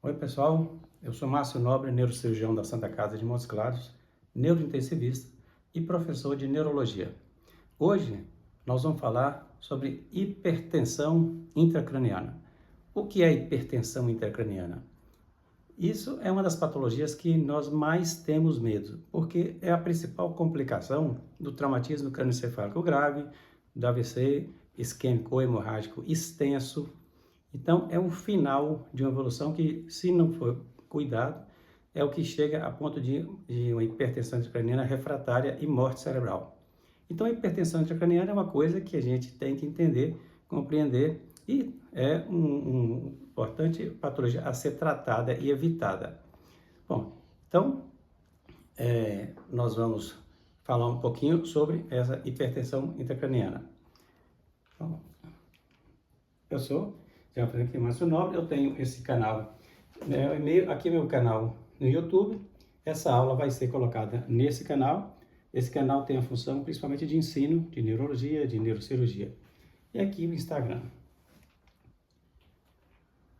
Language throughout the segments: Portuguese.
Oi pessoal, eu sou Márcio Nobre, neurocirurgião da Santa Casa de Montes Claros, neurointensivista e professor de neurologia. Hoje nós vamos falar sobre hipertensão intracraniana. O que é hipertensão intracraniana? Isso é uma das patologias que nós mais temos medo, porque é a principal complicação do traumatismo crânioencefálico grave, do AVC isquêmico ou hemorrágico extenso. Então, é o final de uma evolução que, se não for cuidado, é o que chega a ponto de uma hipertensão intracraniana refratária e morte cerebral. Então, a hipertensão intracraniana é uma coisa que a gente tem que entender, compreender e é uma importante patologia a ser tratada e evitada. Bom, então, nós vamos falar um pouquinho sobre essa hipertensão intracraniana. Então, eu sou Jean-Francisco Márcio Nobre, eu tenho esse canal, aqui é meu canal no YouTube. Essa aula vai ser colocada nesse canal. Esse canal tem a função principalmente de ensino de neurologia, de neurocirurgia. E aqui o Instagram.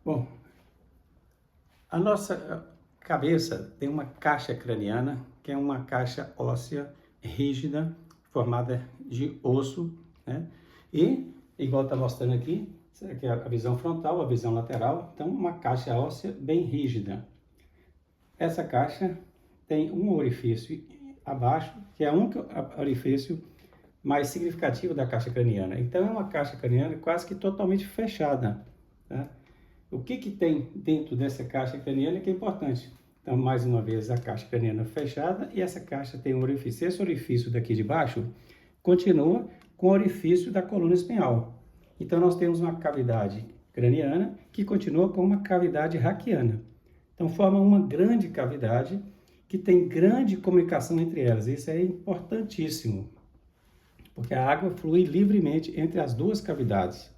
Bom, a nossa cabeça tem uma caixa craniana, que é uma caixa óssea rígida, formada de osso, né? E, igual está mostrando aqui, essa aqui é a visão frontal, a visão lateral, então uma caixa óssea bem rígida. Essa caixa tem um orifício abaixo, que é o único orifício mais significativo da caixa craniana. Então é uma caixa craniana quase que totalmente fechada, tá? O que tem dentro dessa caixa craniana que é importante? Então, mais uma vez, a caixa craniana fechada e essa caixa tem um orifício. Esse orifício daqui de baixo continua com o orifício da coluna espinhal. Então, nós temos uma cavidade craniana que continua com uma cavidade raquiana. Então, forma uma grande cavidade que tem grande comunicação entre elas. Isso é importantíssimo, porque a água flui livremente entre as duas cavidades.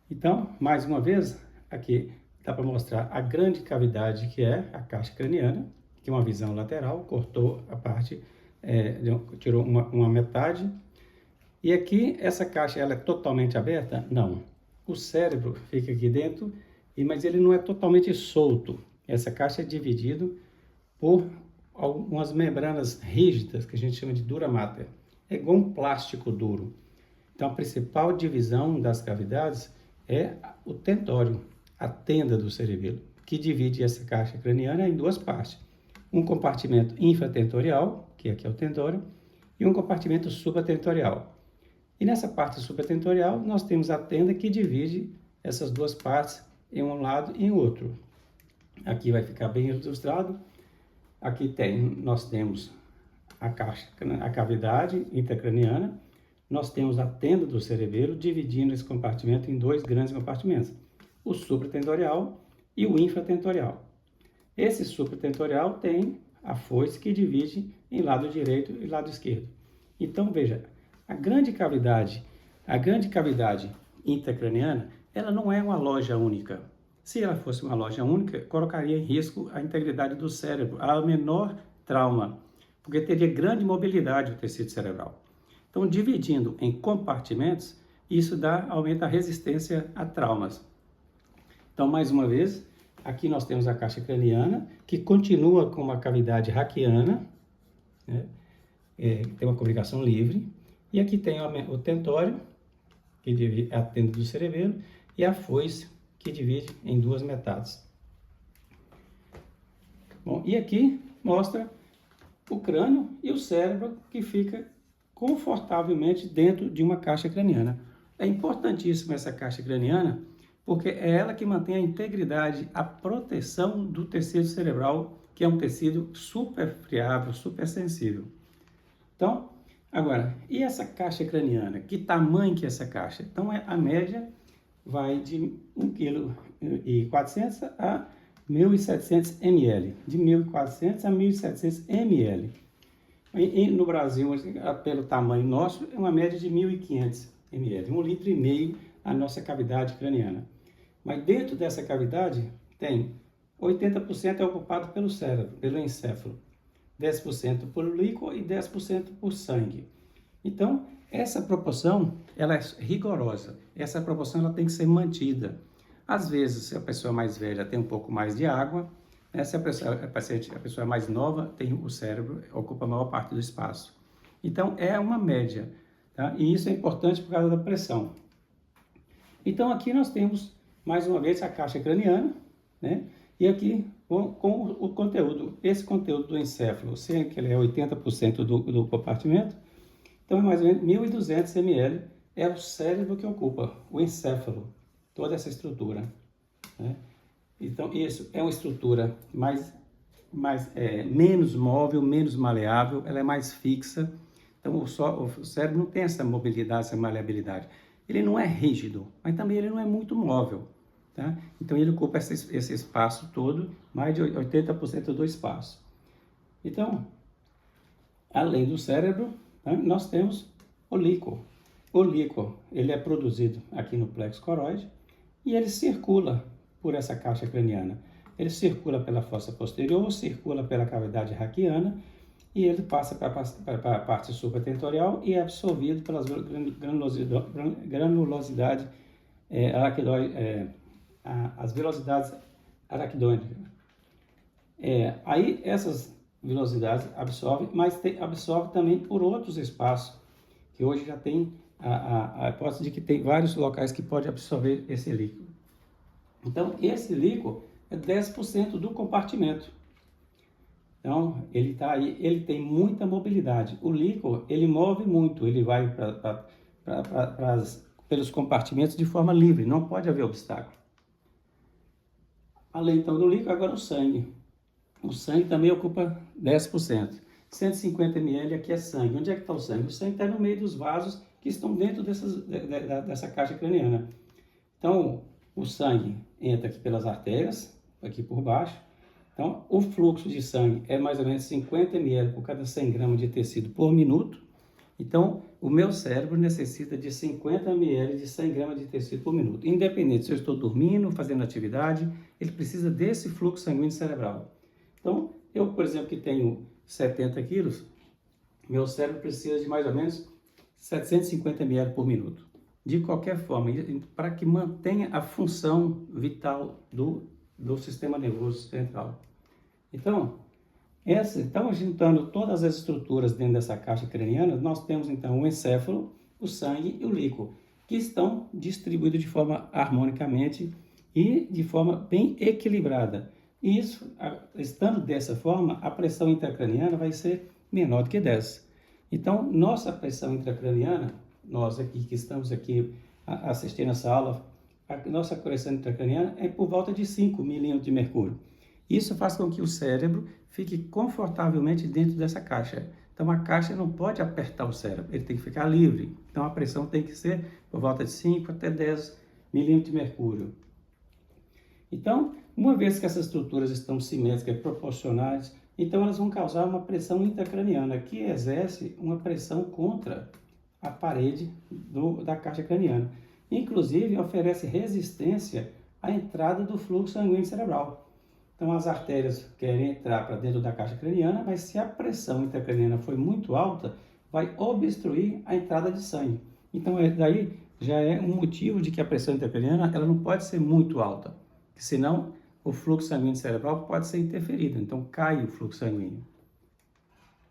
Então, mais uma vez, aqui dá para mostrar a grande cavidade que é a caixa craniana, que é uma visão lateral, cortou a parte, tirou uma metade. E aqui, essa caixa, ela é totalmente aberta? Não. O cérebro fica aqui dentro, mas ele não é totalmente solto. Essa caixa é dividida por algumas membranas rígidas, que a gente chama de dura mater. É igual um plástico duro. Então, a principal divisão das cavidades é o tentório, a tenda do cerebelo, que divide essa caixa craniana em duas partes. Um compartimento infratentorial, que aqui é o tentório, e um compartimento supratentorial. E nessa parte supratentorial, nós temos a tenda que divide essas duas partes em um lado e em outro. Aqui vai ficar bem ilustrado. Aqui nós temos a cavidade intracraniana, nós temos a tenda do cerebelo dividindo esse compartimento em dois grandes compartimentos, o supratentorial e o infratentorial. Esse supratentorial tem a foice que divide em lado direito e lado esquerdo. Então, veja, a grande cavidade intracraniana, ela não é uma loja única. Se ela fosse uma loja única, colocaria em risco a integridade do cérebro, a menor trauma, porque teria grande mobilidade o tecido cerebral. Então, dividindo em compartimentos, isso aumenta a resistência a traumas. Então, mais uma vez, aqui nós temos a caixa craniana, que continua com uma cavidade raquiana, né? Tem uma comunicação livre. E aqui tem o tentório, que divide a tenda do cerebelo, e a foice, que divide em duas metades. Bom, e aqui mostra o crânio e o cérebro que fica confortavelmente dentro de uma caixa craniana. É importantíssima essa caixa craniana, porque é ela que mantém a integridade, a proteção do tecido cerebral, que é um tecido super friável, super sensível. Então, agora, e essa caixa craniana? Que tamanho que é essa caixa? Então, a média vai de 1,4 kg a 1.700 ml, de 1.400 a 1.700 ml. No Brasil, pelo tamanho nosso, é uma média de 1.500 ml, 1,5 litro a nossa cavidade craniana. Mas dentro dessa cavidade, 80% é ocupado pelo cérebro, pelo encéfalo, 10% por líquido e 10% por sangue. Então, essa proporção, ela é rigorosa. Essa proporção ela tem que ser mantida. Às vezes, se a pessoa mais velha tem um pouco mais de água, né? Se a pessoa mais nova, tem o cérebro, ocupa a maior parte do espaço. Então, é uma média, tá? E isso é importante por causa da pressão. Então, aqui nós temos, mais uma vez, a caixa craniana, né? E aqui, com o conteúdo, esse conteúdo do encéfalo, sendo que ele é 80% do compartimento, então é mais ou menos 1.200 ml, é o cérebro que ocupa, o encéfalo, toda essa estrutura, né? Então, isso é uma estrutura menos móvel, menos maleável, ela é mais fixa. Então, o cérebro não tem essa mobilidade, essa maleabilidade. Ele não é rígido, mas também ele não é muito móvel, tá? Então, ele ocupa esse espaço todo, mais de 80% do espaço. Então, além do cérebro, né, nós temos o líquor. O líquor, ele é produzido aqui no plexo coroide e ele circula por essa caixa craniana. Ele circula pela fossa posterior, circula pela cavidade raquiana e ele passa para a parte supratentorial e é absorvido pelas granulosidades as velocidades araquidônicas. Aí essas velocidades absorvem, mas absorve também por outros espaços, que hoje já tem a hipótese de que tem vários locais que pode absorver esse líquido. Então, esse líquido é 10% do compartimento. Então, ele está aí, ele tem muita mobilidade. O líquido, ele move muito, ele vai pelos compartimentos de forma livre, não pode haver obstáculo. Além então do líquido, agora o sangue. O sangue também ocupa 10%. 150 ml aqui é sangue. Onde é que está o sangue? O sangue está no meio dos vasos que estão dentro dessa caixa craniana. Então, o sangue entra aqui pelas artérias, aqui por baixo. Então, o fluxo de sangue é mais ou menos 50 ml por cada 100 gramas de tecido por minuto. Então, o meu cérebro necessita de 50 ml de 100 gramas de tecido por minuto. Independente se eu estou dormindo, fazendo atividade, ele precisa desse fluxo sanguíneo cerebral. Então, eu, por exemplo, que tenho 70 quilos, meu cérebro precisa de mais ou menos 750 ml por minuto. De qualquer forma, para que mantenha a função vital do sistema nervoso central. Então, juntando todas as estruturas dentro dessa caixa craniana, nós temos então o encéfalo, o sangue e o líquido, que estão distribuídos de forma harmonicamente e de forma bem equilibrada. E isso, estando dessa forma, a pressão intracraniana vai ser menor do que 10. Então, nossa pressão intracraniana, nós aqui que estamos aqui assistindo essa aula, a nossa pressão intracraniana é por volta de 5 milímetros de mercúrio. Isso faz com que o cérebro fique confortavelmente dentro dessa caixa. Então, a caixa não pode apertar o cérebro, ele tem que ficar livre. Então, a pressão tem que ser por volta de 5 até 10 milímetros de mercúrio. Então, uma vez que essas estruturas estão simétricas e proporcionais, então elas vão causar uma pressão intracraniana, que exerce uma pressão contra a parede da caixa craniana. Inclusive, oferece resistência à entrada do fluxo sanguíneo cerebral. Então, as artérias querem entrar para dentro da caixa craniana, mas se a pressão intracraniana for muito alta, vai obstruir a entrada de sangue. Então, daí já é um motivo de que a pressão intracraniana ela não pode ser muito alta, senão o fluxo sanguíneo cerebral pode ser interferido, então cai o fluxo sanguíneo.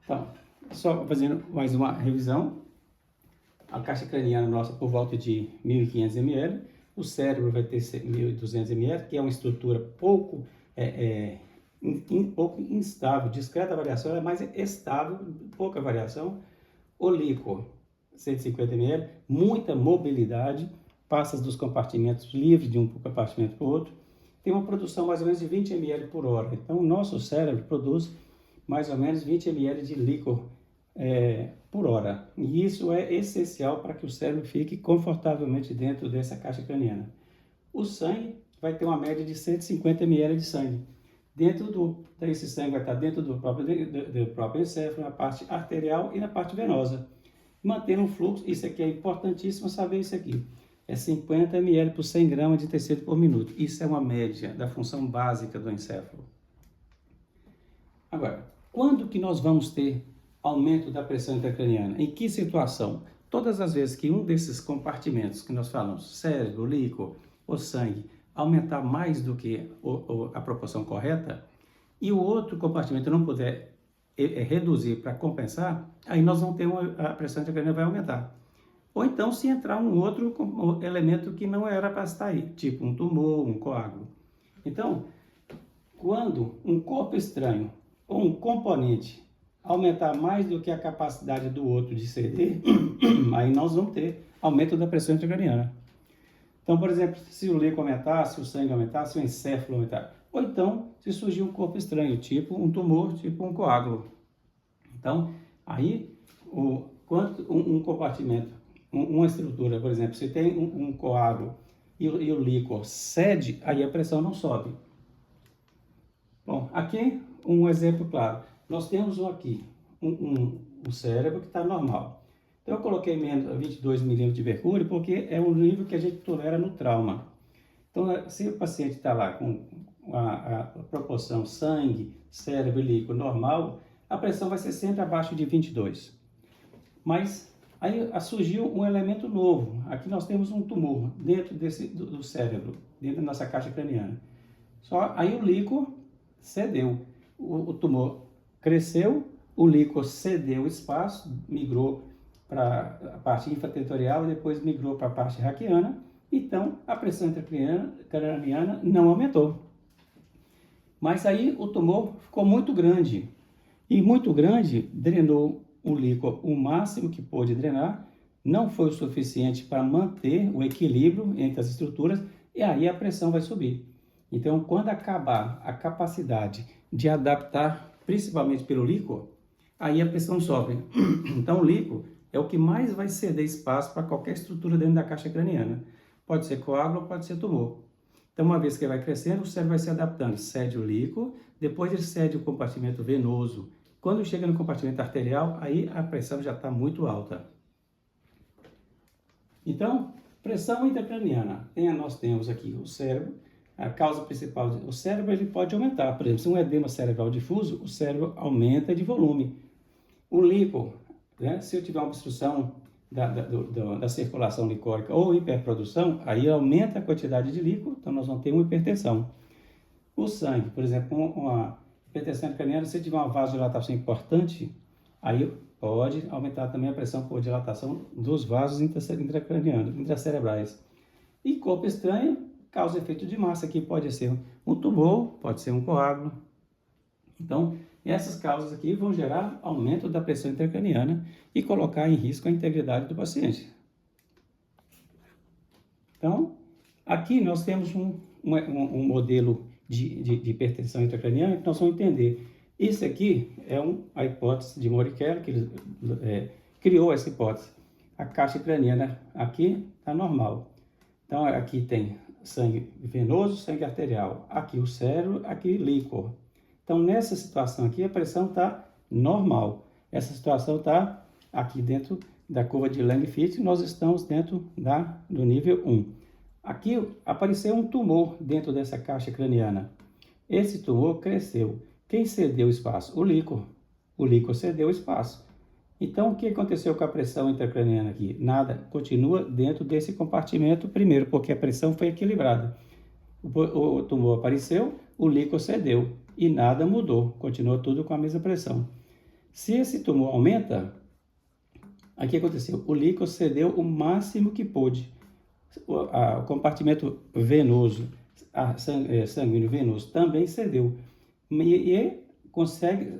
Então, só fazendo mais uma revisão, a caixa craniana nossa por volta de 1.500 ml, o cérebro vai ter 1.200 ml, que é uma estrutura pouco instável, discreta variação, ela é mais estável, pouca variação. O líquor, 150 ml, muita mobilidade, passa dos compartimentos livres de um compartimento para o outro, tem uma produção mais ou menos de 20 ml por hora. Então, o nosso cérebro produz mais ou menos 20 ml de líquor por hora. E isso é essencial para que o cérebro fique confortavelmente dentro dessa caixa craniana. O sangue vai ter uma média de 150 ml de sangue. Esse sangue vai estar dentro do próprio encéfalo, na parte arterial e na parte venosa. Mantendo um fluxo, isso aqui é importantíssimo saber isso aqui. É 50 ml por 100 gramas de tecido por minuto. Isso é uma média da função básica do encéfalo. Agora, quando que nós vamos ter aumento da pressão intracraniana? Em que situação? Todas as vezes que um desses compartimentos que nós falamos, cérebro, líquor ou sangue, aumentar mais do que a proporção correta, e o outro compartimento não puder reduzir para compensar, aí nós vamos ter a pressão intracraniana vai aumentar. Ou então se entrar um outro elemento que não era para estar aí, tipo um tumor, um coágulo. Então, quando um corpo estranho ou um componente aumentar mais do que a capacidade do outro de ceder, aí nós vamos ter aumento da pressão intracraniana. Então, por exemplo, se o líquido aumentar, se o sangue aumentar, se o encéfalo aumentar. Ou então, se surgir um corpo estranho, tipo um tumor, tipo um coágulo. Então, aí, um compartimento, uma estrutura, por exemplo, se tem um coágulo e o líquor cede, aí a pressão não sobe. Bom, aqui um exemplo claro. Nós temos aqui um cérebro que está normal. Então, eu coloquei menos 22 milímetros de mercúrio porque é um nível que a gente tolera no trauma. Então, se o paciente está lá com a proporção sangue, cérebro e líquido normal, a pressão vai ser sempre abaixo de 22. Mas aí surgiu um elemento novo. Aqui nós temos um tumor dentro do cérebro, dentro da nossa caixa craniana. Só aí o líquor cedeu. O tumor cresceu, o líquor cedeu espaço, migrou para a parte infratentorial e depois migrou para a parte raquiana. Então, a pressão intracraniana não aumentou. Mas aí o tumor ficou muito grande. E muito grande, drenou o líquor o máximo que pôde drenar, não foi o suficiente para manter o equilíbrio entre as estruturas, e aí a pressão vai subir. Então, quando acabar a capacidade de adaptar, principalmente pelo líquor, aí a pressão sobe. Então, o líquor é o que mais vai ceder espaço para qualquer estrutura dentro da caixa craniana. Pode ser coágulo, pode ser tumor. Então, uma vez que ele vai crescendo, o cérebro vai se adaptando. Cede o líquor, depois ele cede o compartimento venoso. Quando chega no compartimento arterial, aí a pressão já está muito alta. Então, pressão intracraniana. Nós temos aqui o cérebro. A causa principal, o cérebro ele pode aumentar. Por exemplo, se um edema cerebral difuso, o cérebro aumenta de volume. O líquor, né? Se eu tiver uma obstrução da circulação licórica ou hiperprodução, aí aumenta a quantidade de líquor, então nós vamos ter uma hipertensão. O sangue, por exemplo, uma hipertensão intracraniana, se tiver uma vasodilatação importante, aí pode aumentar também a pressão por dilatação dos vasos intracranianos, intracerebrais. E corpo estranho causa efeito de massa, que pode ser um tumor, pode ser um coágulo. Então, essas causas aqui vão gerar aumento da pressão intracraniana e colocar em risco a integridade do paciente. Então, aqui nós temos um modelo de hipertensão intracraniana que nós vamos entender. Isso aqui é a hipótese de Morikeri, que ele criou essa hipótese. A caixa craniana aqui está normal. Então, aqui tem sangue venoso, sangue arterial. Aqui o cérebro, aqui líquor. Então, nessa situação aqui, a pressão está normal. Essa situação está aqui dentro da curva de Lang-Fitch, nós estamos dentro do nível 1. Aqui apareceu um tumor dentro dessa caixa craniana. Esse tumor cresceu. Quem cedeu espaço? O líquor. O líquor cedeu espaço. Então, o que aconteceu com a pressão intracraniana aqui? Nada, continua dentro desse compartimento primeiro, porque a pressão foi equilibrada. O tumor apareceu, o líquor cedeu e nada mudou, continuou tudo com a mesma pressão. Se esse tumor aumenta, aí o que aconteceu? O líquor cedeu o máximo que pôde. O compartimento venoso, sanguíneo venoso, também cedeu. E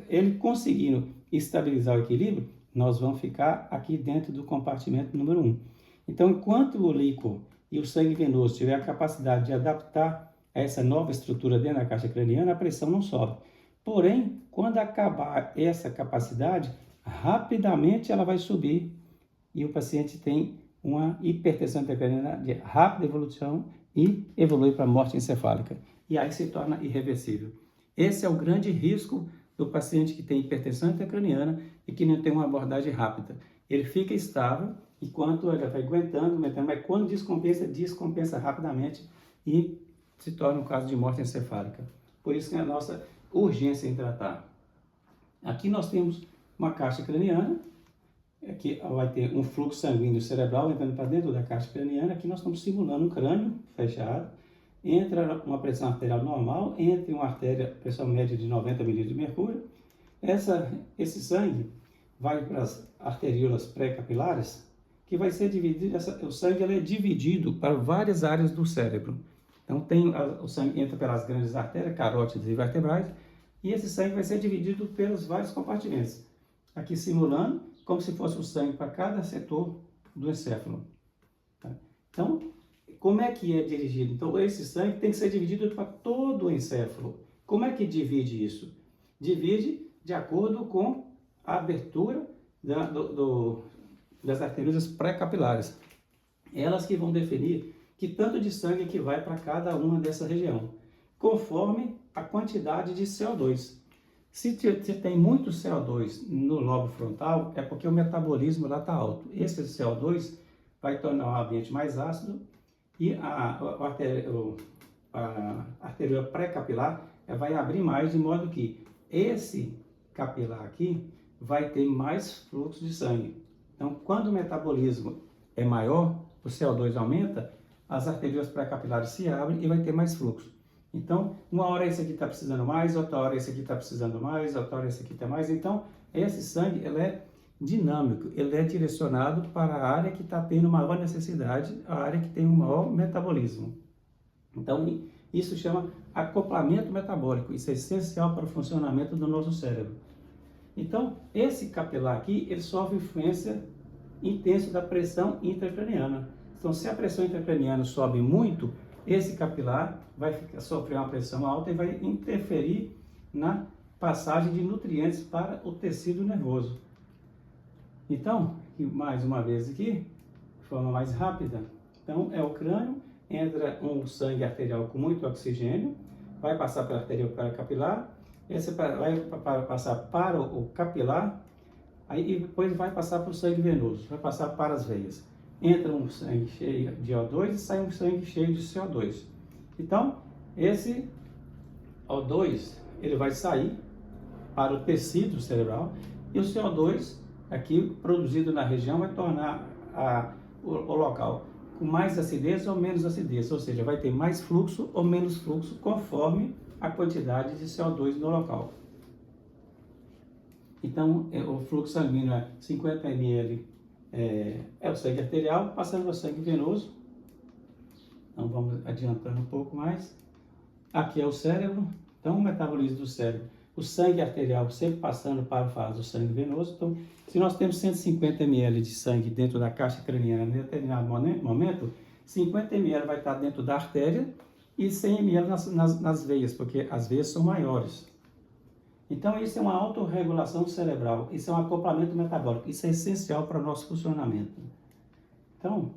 ele conseguindo estabilizar o equilíbrio, nós vamos ficar aqui dentro do compartimento número 1. Então, enquanto o líquor e o sangue venoso tiver a capacidade de adaptar a essa nova estrutura dentro da caixa craniana, a pressão não sobe. Porém, quando acabar essa capacidade, rapidamente ela vai subir e o paciente tem uma hipertensão intracraniana de rápida evolução e evolui para a morte encefálica. E aí se torna irreversível. Esse é o grande risco do paciente que tem hipertensão intracraniana e que não tem uma abordagem rápida. Ele fica estável enquanto ele vai aguentando, mas quando descompensa rapidamente e se torna um caso de morte encefálica. Por isso que é a nossa urgência em tratar. Aqui nós temos uma caixa craniana, aqui vai ter um fluxo sanguíneo cerebral entrando para dentro da caixa craniana. Aqui nós estamos simulando um crânio fechado. entra uma pressão arterial normal, entre uma artéria, pressão média de 90 milímetros de mercúrio. Esse sangue vai para as arteríolas pré-capilares, que vai ser dividido, o sangue ele é dividido para várias áreas do cérebro. Então, o sangue entra pelas grandes artérias, carótidas e vertebrais, e esse sangue vai ser dividido pelos vários compartimentos. Aqui simulando como se fosse o sangue para cada setor do encéfalo. Tá? Então, como é que é dirigido? Então, esse sangue tem que ser dividido para todo o encéfalo. Como é que divide isso? Divide de acordo com a abertura das artérias pré-capilares. Elas que vão definir que tanto de sangue que vai para cada uma dessa região, conforme a quantidade de CO2. Se tem muito CO2 no lobo frontal, é porque o metabolismo lá está alto. Esse CO2 vai tornar o ambiente mais ácido e a artéria pré-capilar vai abrir mais, de modo que esse capilar aqui vai ter mais fluxo de sangue. Então, quando o metabolismo é maior, o CO2 aumenta, as artérias pré-capilares se abrem e vai ter mais fluxo. Então, uma hora esse aqui está precisando mais, outra hora esse aqui está precisando mais, outra hora esse aqui está mais. Então, esse sangue ele é dinâmico, ele é direcionado para a área que está tendo maior necessidade, a área que tem um maior metabolismo. Então, isso chama acoplamento metabólico, isso é essencial para o funcionamento do nosso cérebro. Então, esse capilar aqui, ele sofre influência intensa da pressão intracraniana. Então, se a pressão intracraniana sobe muito, esse capilar vai sofrer uma pressão alta e vai interferir na passagem de nutrientes para o tecido nervoso. Então, mais uma vez aqui, de forma mais rápida, então é o crânio, entra um sangue arterial com muito oxigênio, vai passar pela artéria capilar, esse vai passar para o capilar, aí depois vai passar para o sangue venoso, vai passar para as veias. Entra um sangue cheio de O2 e sai um sangue cheio de CO2. Então, esse O2, ele vai sair para o tecido cerebral e o CO2, aqui produzido na região, vai tornar o local com mais acidez ou menos acidez, ou seja, vai ter mais fluxo ou menos fluxo conforme a quantidade de CO2 no local. Então, o fluxo sanguíneo é 50 ml, é o sangue arterial, passando para o sangue venoso. Então, vamos adiantando um pouco mais. Aqui é o cérebro, então o metabolismo do cérebro. O sangue arterial sempre passando para a fase do sangue venoso. Então, se nós temos 150 ml de sangue dentro da caixa craniana em determinado momento, 50 ml vai estar dentro da artéria e 100 ml nas veias, porque as veias são maiores. Então, isso é uma autorregulação cerebral, isso é um acoplamento metabólico, isso é essencial para o nosso funcionamento. Então,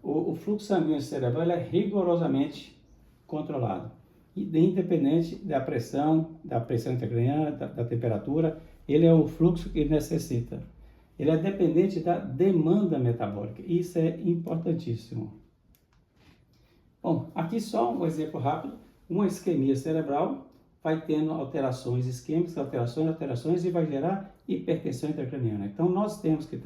o fluxo sanguíneo cerebral é rigorosamente controlado, independente da pressão intracraniana, da temperatura, ele é o fluxo que ele necessita. Ele é dependente da demanda metabólica, isso é importantíssimo. Bom, aqui só um exemplo rápido, uma isquemia cerebral vai tendo alterações isquêmicas, alterações e vai gerar hipertensão intracraniana. Então, nós temos que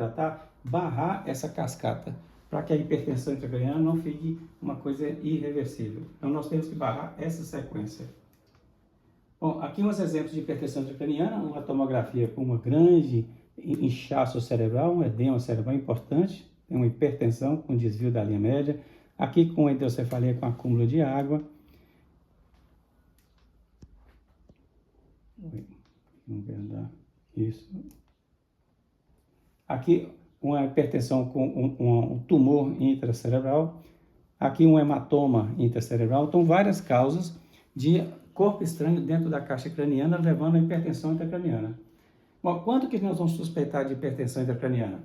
barrar essa cascata, para que a hipertensão intracraniana não fique uma coisa irreversível. Então, nós temos que barrar essa sequência. Bom, aqui uns exemplos de hipertensão intracraniana, uma tomografia com uma grande inchaço cerebral, um edema cerebral importante, tem uma hipertensão com desvio da linha média, aqui com hidrocefalia com acúmulo de água. Vamos ver isso. Aqui uma hipertensão com um tumor intracerebral, aqui um hematoma intracerebral. Então, várias causas de corpo estranho dentro da caixa craniana levando à hipertensão intracraniana. Bom, quando que nós vamos suspeitar de hipertensão intracraniana?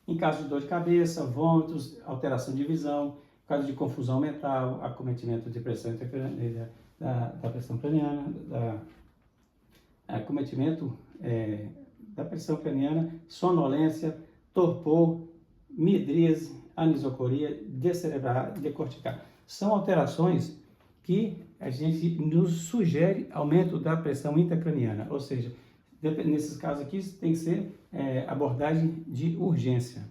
Em caso de dor de cabeça, vômitos, alteração de visão, caso de confusão mental, acometimento de pressão intracraniana, da pressão craniana, acometimento da pressão craniana, sonolência, torpor, midríase, anisocoria, descerebral, decortical. São alterações que a gente nos sugere aumento da pressão intracraniana, ou seja, nesses casos aqui tem que ser abordagem de urgência.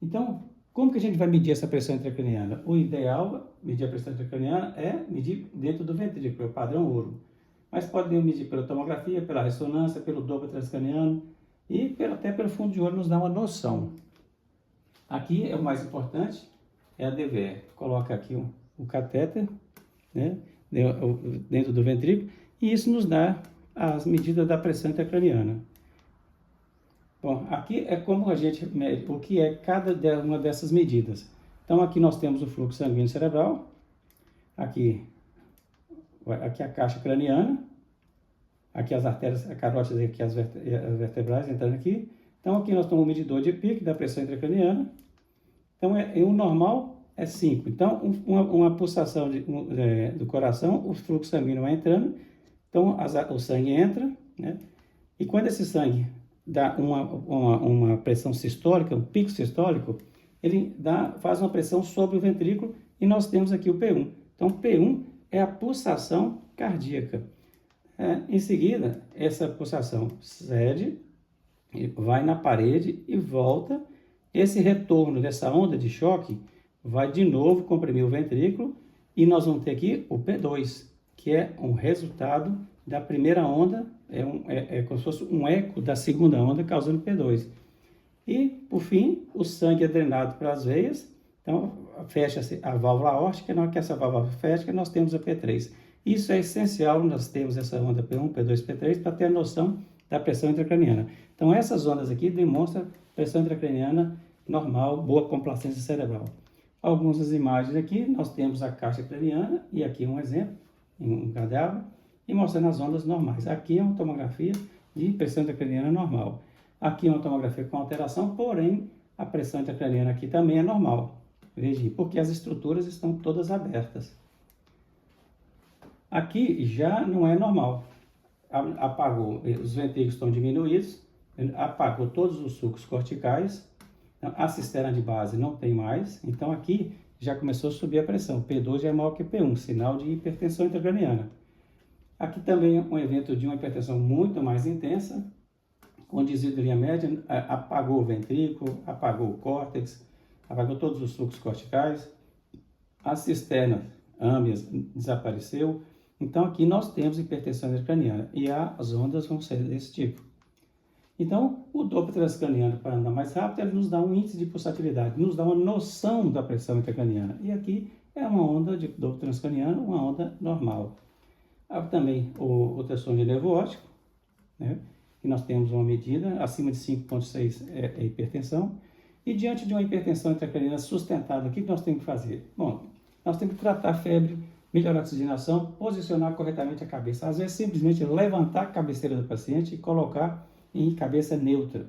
Então, Como que a gente vai medir essa pressão intracraniana? O ideal, medir a pressão intracraniana, é medir dentro do ventrículo, é o padrão ouro. Mas pode medir pela tomografia, pela ressonância, pelo Doppler transcraniano e até pelo fundo de olho nos dá uma noção. Aqui é o mais importante, é a DVE. Coloca aqui o catéter, né, dentro do ventrículo, e isso nos dá as medidas da pressão intracraniana. Bom, aqui é como a gente mede o que é cada uma dessas medidas. Então, aqui nós temos o fluxo sanguíneo cerebral, aqui a caixa craniana, aqui as artérias carótidas e aqui as vertebrais entrando aqui. Então, aqui nós temos o medidor de pique da pressão intracraniana. Então, o normal é 5. Então, uma pulsação do coração, o fluxo sanguíneo vai entrando, então o sangue entra, né? E quando esse sangue dá uma pressão sistólica, um pico sistólico, ele faz uma pressão sobre o ventrículo e nós temos aqui o P1. Então, P1 é a pulsação cardíaca. Em seguida, essa pulsação cede, vai na parede e volta. Esse retorno dessa onda de choque vai de novo comprimir o ventrículo e nós vamos ter aqui o P2, que é um resultado da primeira onda, é como se fosse um eco da segunda onda causando P2. E, por fim, o sangue é drenado para as veias, então fecha-se a válvula aórtica, na hora que essa válvula fecha, nós temos a P3. Isso é essencial, nós temos essa onda P1, P2, P3, para ter a noção da pressão intracraniana. Então, essas ondas aqui demonstram pressão intracraniana normal, boa complacência cerebral. Algumas imagens aqui, nós temos a caixa craniana, e aqui um exemplo, um cadáver, e mostrando as ondas normais. Aqui é uma tomografia de pressão intracraniana normal. Aqui é uma tomografia com alteração, porém, a pressão intracraniana aqui também é normal. Veja, porque as estruturas estão todas abertas. Aqui já não é normal. Apagou, os ventrículos estão diminuídos, apagou todos os sulcos corticais, a cisterna de base não tem mais, então aqui já começou a subir a pressão. P2 já é maior que P1, sinal de hipertensão intracraniana. Aqui também é um evento de uma hipertensão muito mais intensa, com desvio de linha média, apagou o ventrículo, apagou o córtex, apagou todos os sulcos corticais, a cisterna âmbias desapareceu. Então aqui nós temos hipertensão intracraniana e as ondas vão ser desse tipo. Então, o Doppler transcraniano, para andar mais rápido, ele nos dá um índice de pulsatividade, nos dá uma noção da pressão intracraniana. E aqui é uma onda de Doppler transcraniano, uma onda normal. Há também o ultrassonômetro de nervo óptico, né? E nós temos uma medida, acima de 5,6 é hipertensão. E diante de uma hipertensão intracraniana sustentada, o que nós temos que fazer? Bom, nós temos que tratar a febre, melhorar a oxigenação, posicionar corretamente a cabeça. Às vezes, simplesmente levantar a cabeceira do paciente e colocar em cabeça neutra.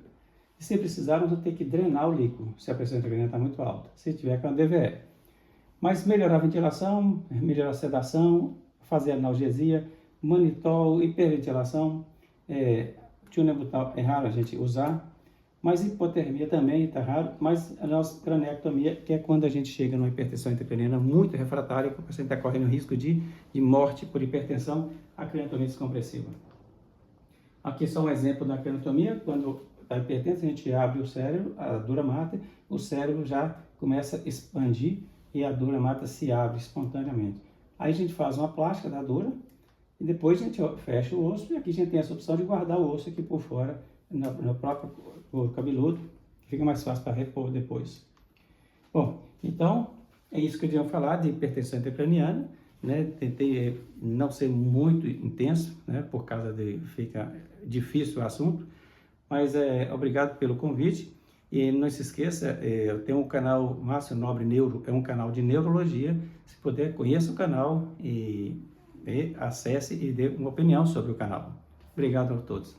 E se precisar, nós vamos ter que drenar o líquido, se a pressão intracraniana está muito alta, se tiver com a DVE. Mas melhorar a ventilação, melhorar a sedação, fazer analgesia, manitol, hiperventilação, tionebutal é raro a gente usar, mas hipotermia também está raro, mas a nossa cranectomia, que é quando a gente chega numa hipertensão intracraniana muito refratária, que o paciente está correndo risco de morte por hipertensão, a cranectomia descompressiva. Aqui só um exemplo da craniotomia, quando está hipertenso, a gente abre o cérebro, a dura mater, o cérebro já começa a expandir e a dura mater se abre espontaneamente. Aí a gente faz uma plástica da dura e depois a gente fecha o osso e aqui a gente tem essa opção de guardar o osso aqui por fora, no próprio couro cabeludo, que fica mais fácil para repor depois. Bom, então é isso que eu queria falar de hipertensão intracraniana. Né? Tentei não ser muito intenso, né? Por causa de fica difícil o assunto, mas obrigado pelo convite e não se esqueça, eu tenho um canal Márcio Nobre Neuro, é um canal de neurologia, se puder conheça o canal e acesse e dê uma opinião sobre o canal. Obrigado a todos.